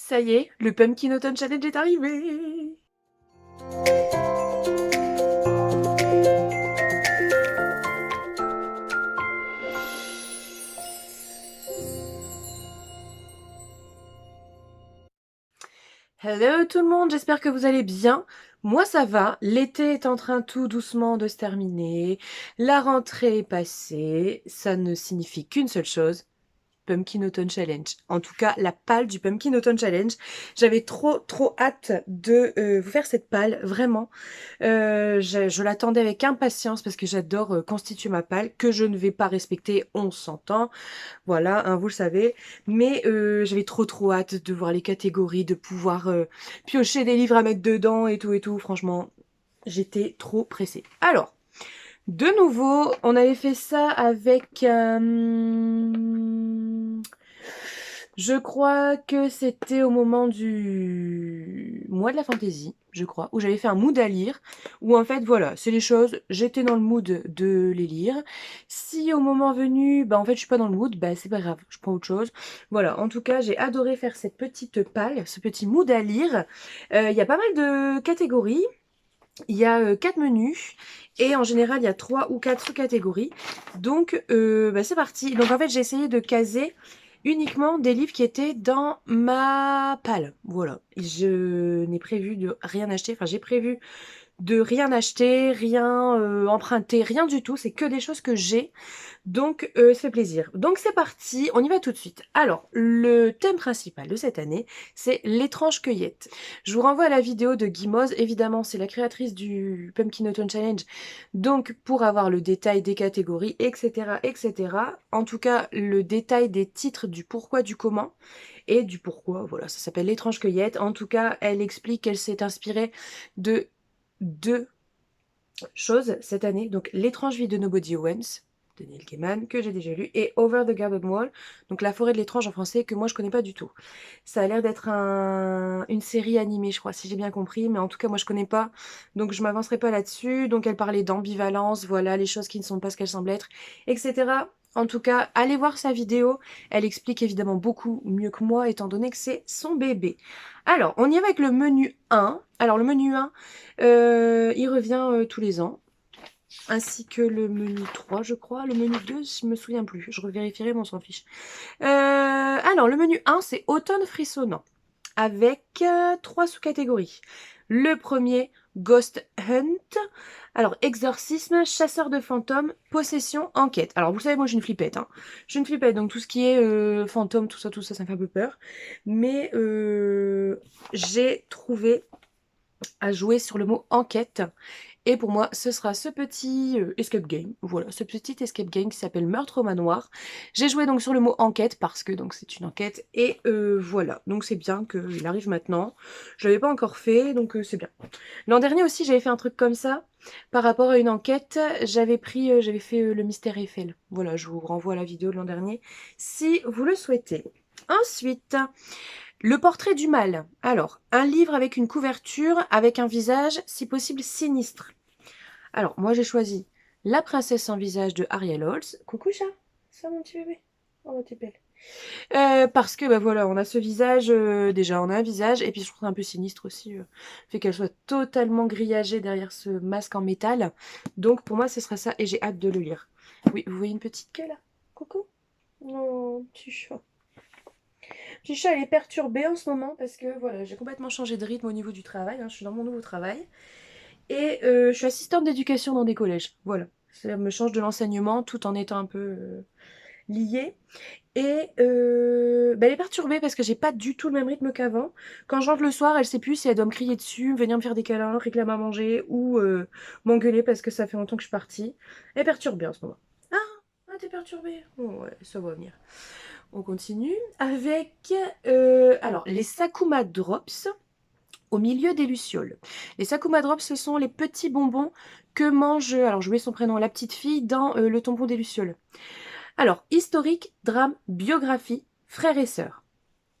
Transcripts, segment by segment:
Ça y est, le Pumpkin Autumn Challenge est arrivé! Hello tout le monde, j'espère que vous allez bien. Moi ça va, l'été est en train tout doucement de se terminer, la rentrée est passée, ça ne signifie qu'une seule chose, Pumpkin Autumn Challenge. En tout cas, la palle du Pumpkin Autumn Challenge. J'avais trop hâte de vous faire cette palle, vraiment. Je l'attendais avec impatience parce que j'adore constituer ma palle, que je ne vais pas respecter, on s'entend. Voilà, hein, vous le savez. Mais j'avais trop hâte de voir les catégories, de pouvoir piocher des livres à mettre dedans et tout. Franchement, j'étais trop pressée. Alors, de nouveau, on avait fait ça avec... je crois que c'était au moment du mois de la fantaisie, je crois, où j'avais fait un mood à lire, où en fait, voilà, c'est les choses, j'étais dans le mood de les lire. Si au moment venu, bah en fait, je suis pas dans le mood, bah c'est pas grave, je prends autre chose. Voilà, en tout cas, j'ai adoré faire cette petite palle, ce petit mood à lire. Il y a pas mal de catégories. Il y a 4 menus et en général il y a 3 ou 4 catégories. Donc bah, c'est parti. Donc en fait j'ai essayé de caser uniquement des livres qui étaient dans ma palle. Voilà. Je n'ai prévu de rien acheter. Enfin j'ai prévu de rien acheter, rien emprunter, rien du tout. C'est que des choses que j'ai. Donc, ça fait plaisir. Donc, c'est parti, on y va tout de suite. Alors, le thème principal de cette année, c'est l'étrange cueillette. Je vous renvoie à la vidéo de Guimauve. Évidemment, c'est la créatrice du Pumpkin Autumn Challenge. Donc, pour avoir le détail des catégories, etc. En tout cas, le détail des titres, du pourquoi, du comment et du pourquoi. Voilà, ça s'appelle l'étrange cueillette. En tout cas, elle explique qu'elle s'est inspirée de deux choses cette année. Donc, l'étrange vie de Nobody Owens de Neil Gaiman, que j'ai déjà lu, et Over the Garden Wall, donc La forêt de l'étrange en français, que moi je connais pas du tout. Ça a l'air d'être une série animée, je crois, si j'ai bien compris, mais en tout cas moi je connais pas, donc je m'avancerai pas là-dessus. Donc elle parlait d'ambivalence, voilà, les choses qui ne sont pas ce qu'elles semblent être, etc. En tout cas, allez voir sa vidéo, elle explique évidemment beaucoup mieux que moi, étant donné que c'est son bébé. Alors, on y va avec le menu 1. Alors le menu 1, il revient tous les ans, ainsi que le menu 3, je crois. Le menu 2, je me souviens plus. Je revérifierai, mais on s'en fiche. Alors, le menu 1, c'est Automne frissonnant, avec 3 sous-catégories. Le premier, Ghost Hunt. Alors, exorcisme, chasseur de fantômes, possession, enquête. Alors, vous savez, moi, je suis une flippette. Hein. Je suis une flippette, donc tout ce qui est fantôme, tout ça, ça me fait un peu peur. Mais j'ai trouvé à jouer sur le mot enquête. Et pour moi, ce sera ce petit escape game. Voilà, ce petit escape game qui s'appelle Meurtre au manoir. J'ai joué donc sur le mot enquête parce que donc c'est une enquête. Et voilà, donc c'est bien qu'il arrive maintenant. Je l'avais pas encore fait, donc c'est bien. L'an dernier aussi, j'avais fait un truc comme ça. Par rapport à une enquête, j'avais fait le mystère Eiffel. Voilà, je vous renvoie à la vidéo de l'an dernier si vous le souhaitez. Ensuite, le portrait du mal. Alors, un livre avec une couverture, avec un visage, si possible, sinistre. Alors, moi j'ai choisi La princesse sans visage de Ariel Holz. Coucou chat, ça mon petit bébé. Oh, t'es belle. Parce que, bah voilà, on a ce visage, déjà on a un visage, et puis je trouve ça un peu sinistre aussi, fait qu'elle soit totalement grillagée derrière ce masque en métal. Donc pour moi ce sera ça, et j'ai hâte de le lire. Oui, vous voyez une petite queue là? Coucou. Non, petit chat. Petit chat, elle est perturbée en ce moment parce que voilà, j'ai complètement changé de rythme au niveau du travail. Hein, je suis dans mon nouveau travail. Et je suis assistante d'éducation dans des collèges. Voilà. Ça me change de l'enseignement tout en étant un peu liée. Et bah, elle est perturbée parce que j'ai pas du tout le même rythme qu'avant. Quand je rentre le soir, elle sait plus si elle doit me crier dessus, venir me faire des câlins, réclamer à manger ou m'engueuler parce que ça fait longtemps que je suis partie. Elle est perturbée en ce moment. Ah, ah t'es perturbée. Oh, ouais, ça va venir. On continue avec alors les Sakuma Drops au milieu des lucioles. Les Sakuma Drops, ce sont les petits bonbons que mange, alors je mets son prénom, la petite fille, dans le tampon des lucioles. Alors, historique, drame, biographie, frères et sœurs.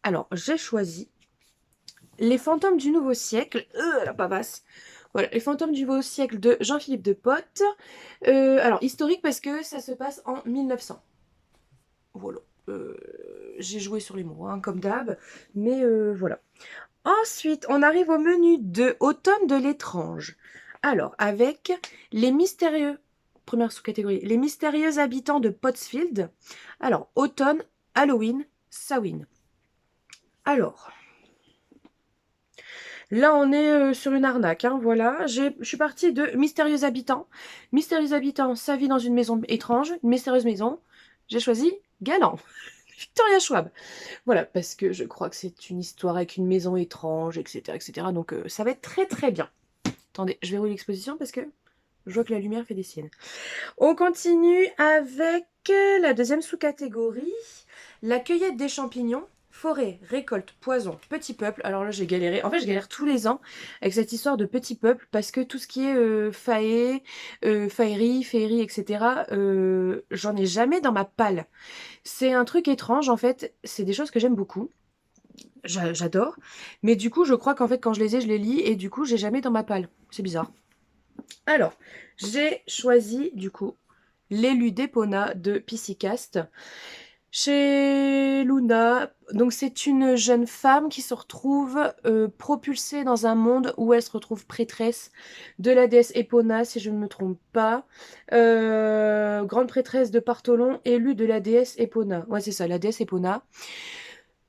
Alors, j'ai choisi Les fantômes du nouveau siècle, la pavasse. Voilà, Les fantômes du nouveau siècle de Jean-Philippe de Potte. Alors, historique parce que ça se passe en 1900. Voilà. j'ai joué sur les mots, hein, comme d'hab, mais voilà. Ensuite, on arrive au menu de Automne de l'étrange. Alors, avec les mystérieux, première sous-catégorie, les mystérieux habitants de Pottsfield. Alors, Automne, Halloween, Samhain. Alors, là, on est sur une arnaque, hein, voilà. Je suis partie de mystérieux habitants. Mystérieux habitants, ça vit dans une maison étrange, une mystérieuse maison. J'ai choisi Galant. Victoria Schwab. Voilà, parce que je crois que c'est une histoire avec une maison étrange, etc. etc. Donc ça va être très très bien. Attendez, je vais rouler l'exposition parce que je vois que la lumière fait des siennes. On continue avec la deuxième sous-catégorie, la cueillette des champignons. Forêt, récolte, poison, petit peuple. Alors là, j'ai galéré. En fait, je galère tous les ans avec cette histoire de petit peuple parce que tout ce qui est féerie, etc., j'en ai jamais dans ma palle. C'est un truc étrange, en fait. C'est des choses que j'aime beaucoup. J'adore. Mais du coup, je crois qu'en fait, quand je les ai, je les lis. Et du coup, j'ai jamais dans ma palle. C'est bizarre. Alors, j'ai choisi, du coup, L'élu d'Epona de Piscicast. Chez Luna, donc c'est une jeune femme qui se retrouve propulsée dans un monde où elle se retrouve prêtresse de la déesse Epona, si je ne me trompe pas. Grande prêtresse de Partholon, élue de la déesse Epona. Ouais, c'est ça, la déesse Epona.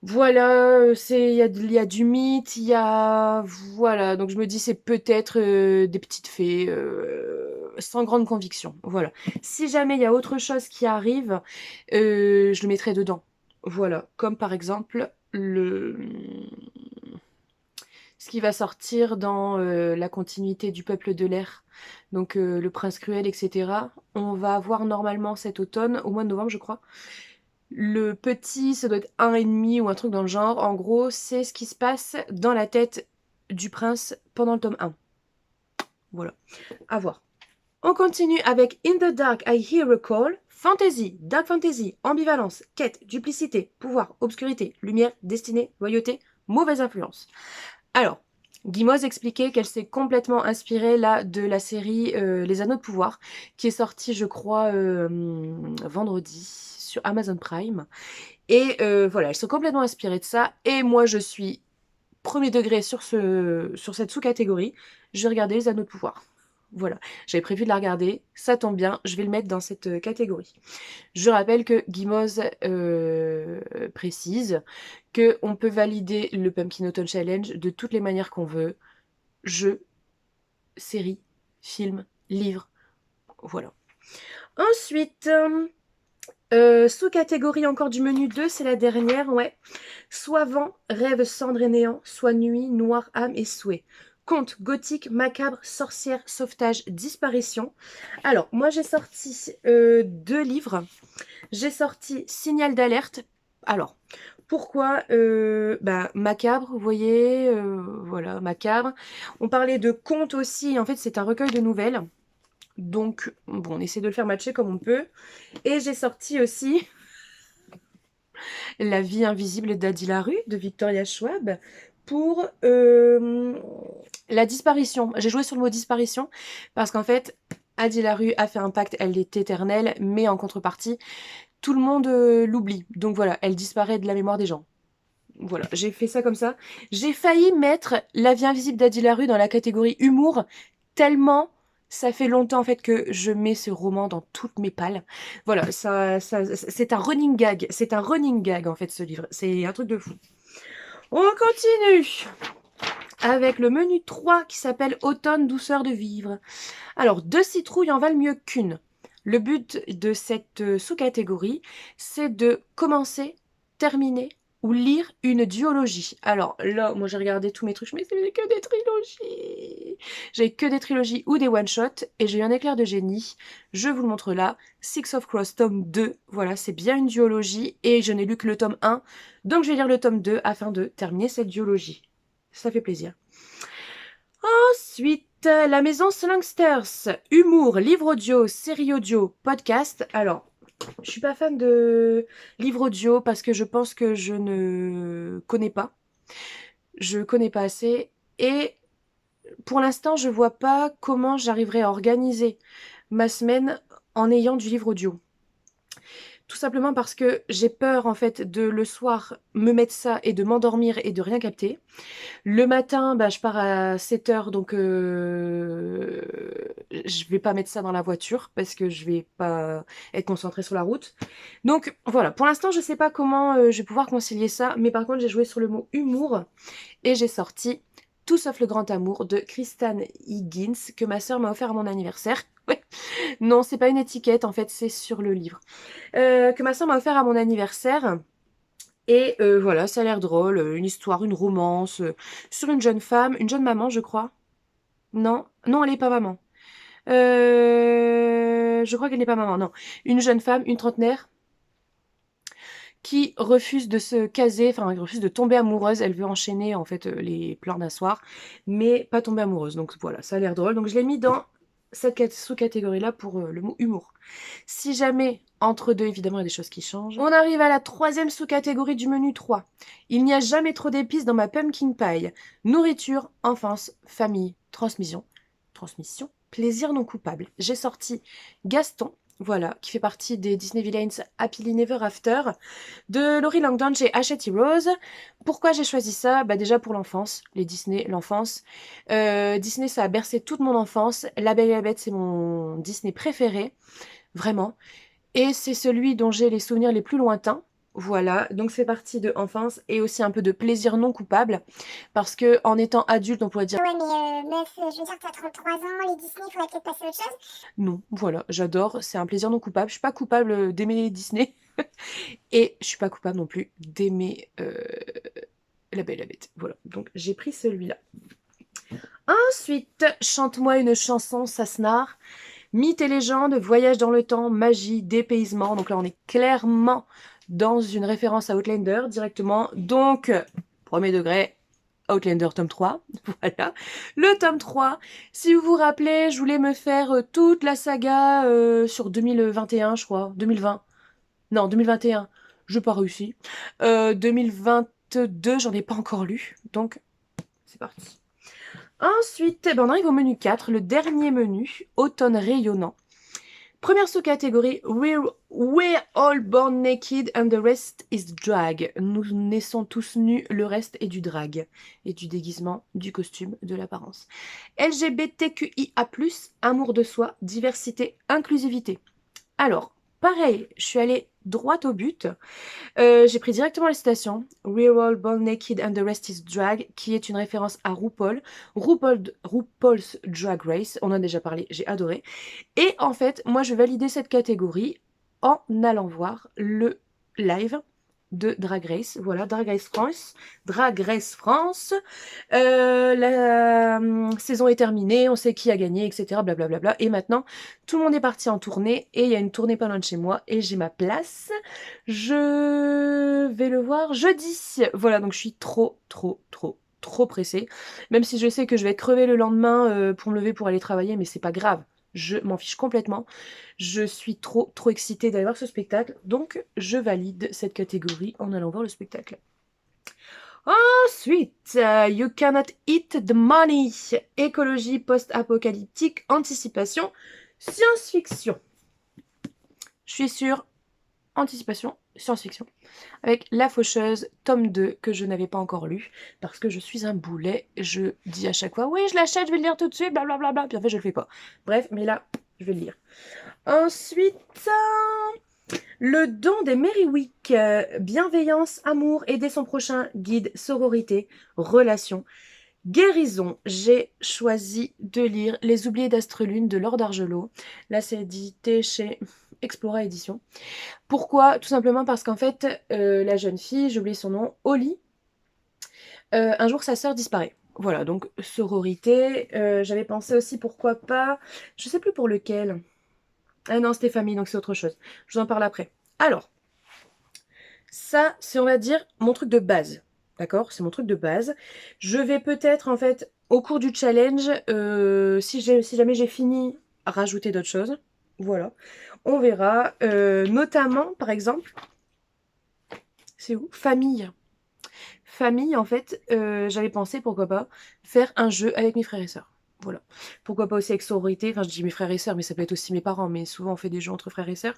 Voilà, il y a du mythe, il y a... Voilà, donc je me dis c'est peut-être des petites fées, sans grande conviction. Voilà. Si jamais il y a autre chose qui arrive, je le mettrai dedans. Voilà, comme par exemple ce qui va sortir dans la continuité du Peuple de l'air. Donc le Prince Cruel, etc. On va avoir normalement cet automne, au mois de novembre je crois, le petit, ça doit être 1,5 ou un truc dans le genre. En gros, c'est ce qui se passe dans la tête du prince pendant le tome 1. Voilà, à voir. On continue avec In the Dark, I Hear a Call. Fantasy, Dark Fantasy, ambivalence, quête, duplicité, pouvoir, obscurité, lumière, destinée, loyauté, mauvaise influence. Alors, Guimauve expliquait qu'elle s'est complètement inspirée là de la série Les Anneaux de Pouvoir, qui est sortie, je crois, vendredi sur Amazon Prime. Et voilà, elles sont complètement inspirées de ça. Et moi, je suis premier degré sur cette sous-catégorie. Je vais regarder Les Anneaux de Pouvoir. Voilà, j'avais prévu de la regarder, ça tombe bien, je vais le mettre dans cette catégorie. Je rappelle que Guimauve précise qu'on peut valider le Pumpkin Autumn Challenge de toutes les manières qu'on veut. Jeux, séries, films, livres, voilà. Ensuite, sous-catégorie encore du menu 2, c'est la dernière, ouais. Soit vent, rêve, cendre et néant, soit nuit, noir, âme et souhait. Conte, gothique, macabre, sorcière, sauvetage, disparition. Alors, moi j'ai sorti 2 livres. J'ai sorti Signal d'alerte. Alors, pourquoi macabre, vous voyez, voilà, macabre. On parlait de conte aussi, en fait c'est un recueil de nouvelles. Donc, bon, on essaie de le faire matcher comme on peut. Et j'ai sorti aussi La vie invisible d'Adi Larue de Victoria Schwab pour la disparition. J'ai joué sur le mot disparition parce qu'en fait, Adi Larue a fait un pacte, elle est éternelle, mais en contrepartie, tout le monde l'oublie. Donc voilà, elle disparaît de la mémoire des gens. Voilà, j'ai fait ça comme ça. J'ai failli mettre La vie invisible d'Adi Larue dans la catégorie humour, tellement ça fait longtemps en fait que je mets ce roman dans toutes mes palles. Voilà, c'est un running gag. C'est un running gag en fait ce livre. C'est un truc de fou. On continue avec le menu 3 qui s'appelle Automne, douceur de vivre. Alors, 2 citrouilles en valent mieux qu'une. Le but de cette sous-catégorie, c'est de commencer, terminer ou lire une duologie. Alors là, moi j'ai regardé tous mes trucs, mais c'est que des trilogies. J'ai que des trilogies ou des one-shots et j'ai eu un éclair de génie. Je vous le montre là. Six of Cross, tome 2. Voilà, c'est bien une duologie et je n'ai lu que le tome 1. Donc je vais lire le tome 2 afin de terminer cette duologie. Ça fait plaisir. Ensuite, la maison Slangsters, humour, livre audio, série audio, podcast. Alors, je suis pas fan de livre audio parce que je pense que je ne connais pas. Je connais pas assez. Et pour l'instant, je vois pas comment j'arriverai à organiser ma semaine en ayant du livre audio. Tout simplement parce que j'ai peur, en fait, de le soir me mettre ça et de m'endormir et de rien capter. Le matin, bah, je pars à 7 h, donc je vais pas mettre ça dans la voiture parce que je vais pas être concentrée sur la route. Donc voilà, pour l'instant, je sais pas comment je vais pouvoir concilier ça, mais par contre, j'ai joué sur le mot humour et j'ai sorti Tout sauf le grand amour de Kristen Higgins que ma sœur m'a offert à mon anniversaire. Ouais. Non, c'est pas une étiquette, en fait, c'est sur le livre. Que ma sœur m'a offert à mon anniversaire. Et voilà, ça a l'air drôle, une histoire, une romance, sur une jeune femme, une jeune maman, je crois. Non, non, elle n'est pas maman. Je crois qu'elle n'est pas maman, non. Une jeune femme, une trentenaire, qui refuse de se caser, enfin, elle refuse de tomber amoureuse. Elle veut enchaîner, en fait, les plans d'un soir, mais pas tomber amoureuse. Donc voilà, ça a l'air drôle. Donc je l'ai mis dans cette sous-catégorie-là pour le mot humour. Si jamais, entre deux, évidemment, il y a des choses qui changent. On arrive à la troisième sous-catégorie du menu 3. Il n'y a jamais trop d'épices dans ma pumpkin pie. Nourriture, enfance, famille, transmission. Transmission, plaisir non coupable. J'ai sorti Gaston, voilà, qui fait partie des Disney Villains Happily Never After, de Laurie Langdon chez Hachette Rose. Pourquoi j'ai choisi ça? Bah déjà pour l'enfance, les Disney, l'enfance. Disney, ça a bercé toute mon enfance. La Belle et la Bête, c'est mon Disney préféré, vraiment. Et c'est celui dont j'ai les souvenirs les plus lointains. Voilà, donc c'est parti de enfance et aussi un peu de plaisir non coupable. Parce que en étant adulte, on pourrait dire Ouais, mais meuf, je veux dire, t'as 33 ans, les Disney, faudrait peut-être passer à autre chose. non, voilà, j'adore, c'est un plaisir non coupable. Je suis pas coupable d'aimer Disney. Et je suis pas coupable non plus d'aimer La Belle et la Bête. Voilà, donc j'ai pris celui-là. Ensuite, chante-moi une chanson, Sassenard. Mythes et légendes, voyage dans le temps, magie, dépaysement. Donc là, on est clairement dans une référence à Outlander directement. Donc, premier degré, Outlander tome 3. Voilà. Le tome 3. Si vous vous rappelez, je voulais me faire toute la saga sur 2021, je crois. 2020. Non, 2021. Je n'ai pas réussi. 2022, j'en ai pas encore lu. Donc, c'est parti. Ensuite, on arrive au menu 4, le dernier menu, automne rayonnant. Première sous-catégorie, we're all born naked and the rest is drag. Nous naissons tous nus, le reste est du drag. Et du déguisement, du costume, de l'apparence. LGBTQIA+, amour de soi, diversité, inclusivité. Alors, pareil, je suis allée droit au but. J'ai pris directement la citation We're all born naked and the rest is drag, qui est une référence à RuPaul's Drag Race. On en a déjà parlé, j'ai adoré. Et en fait, moi, je validais cette catégorie en allant voir le live de Drag Race. Voilà, Drag Race France. Drag Race France. La saison est terminée, on sait qui a gagné, etc. Blablabla. Et maintenant, tout le monde est parti en tournée et il y a une tournée pas loin de chez moi et j'ai ma place. Je vais le voir jeudi. Voilà, donc je suis trop pressée. Même si je sais que je vais crever le lendemain pour me lever pour aller travailler, mais c'est pas grave. Je m'en fiche complètement. Je suis trop excitée d'aller voir ce spectacle. Donc, je valide cette catégorie en allant voir le spectacle. Ensuite, You Cannot Eat the Money. Écologie post-apocalyptique, anticipation, science-fiction. Je suis sur anticipation, science-fiction. Avec La Faucheuse, tome 2, que je n'avais pas encore lu. Parce que je suis un boulet. Je dis à chaque fois, oui, je l'achète, je vais le lire tout de suite, blablabla. Puis en fait, je le fais pas. Bref, mais là, je vais le lire. Ensuite, le don des Merryweek, bienveillance, amour, aider son prochain, guide, sororité, relation, guérison. J'ai choisi de lire Les Oubliés d'Astrelune de Laure d'Argelot. Là, c'est édité chez Explora Édition. Pourquoi? Tout simplement parce qu'en fait, la jeune fille, j'ai oublié son nom, Holly, un jour sa sœur disparaît. Voilà, donc sororité. J'avais pensé aussi, pourquoi pas, je sais plus pour lequel. Ah non, c'était famille, donc c'est autre chose. Je vous en parle après. Alors, ça, c'est, on va dire, mon truc de base. D'accord? C'est mon truc de base. Je vais peut-être, en fait, au cours du challenge, si jamais j'ai fini, rajouter d'autres choses. Voilà. On verra. Notamment, par exemple, c'est où? Famille. Famille, en fait, j'avais pensé, pourquoi pas, faire un jeu avec mes frères et sœurs. Voilà. Pourquoi pas aussi avec sororité, enfin je dis mes frères et sœurs, mais ça peut être aussi mes parents, mais souvent on fait des jeux entre frères et sœurs.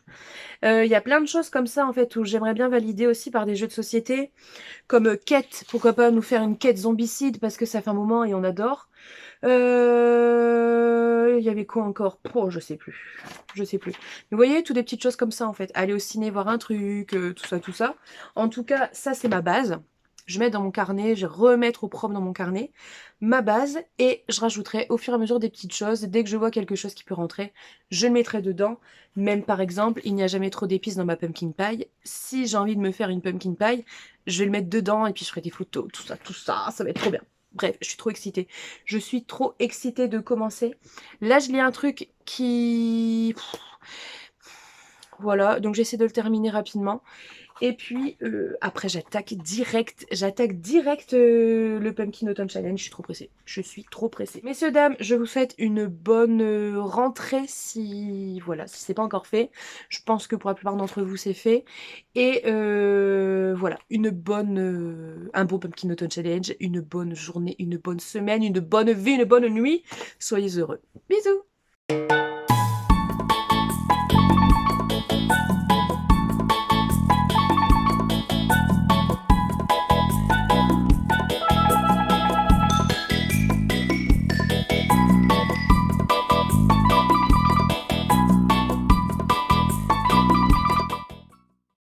Il y a plein de choses comme ça en fait où j'aimerais bien valider aussi par des jeux de société, comme quête, pourquoi pas nous faire une quête zombicide parce que ça fait un moment et on adore. Il y avait quoi encore? Oh, je sais plus. Je sais plus. Mais vous voyez, toutes des petites choses comme ça en fait. Aller au ciné voir un truc, tout ça, tout ça. En tout cas, ça c'est ma base. Je mets dans mon carnet, je vais remettre au propre dans mon carnet ma base et je rajouterai au fur et à mesure des petites choses. Dès que je vois quelque chose qui peut rentrer, je le mettrai dedans. Même par exemple, il n'y a jamais trop d'épices dans ma pumpkin pie. Si j'ai envie de me faire une pumpkin pie, je vais le mettre dedans et puis je ferai des photos, tout ça, ça va être trop bien. Bref, je suis trop excitée. Je suis trop excitée de commencer. Là, je lis un truc qui... Voilà, donc j'essaie de le terminer rapidement. Et puis, après, j'attaque direct le Pumpkin Autumn Challenge. Je suis trop pressée. Je suis trop pressée. Messieurs, dames, je vous souhaite une bonne rentrée si... Voilà, si c'est pas encore fait. Je pense que pour la plupart d'entre vous, c'est fait. Et voilà, un bon Pumpkin Autumn Challenge, une bonne journée, une bonne semaine, une bonne vie, une bonne nuit. Soyez heureux. Bisous!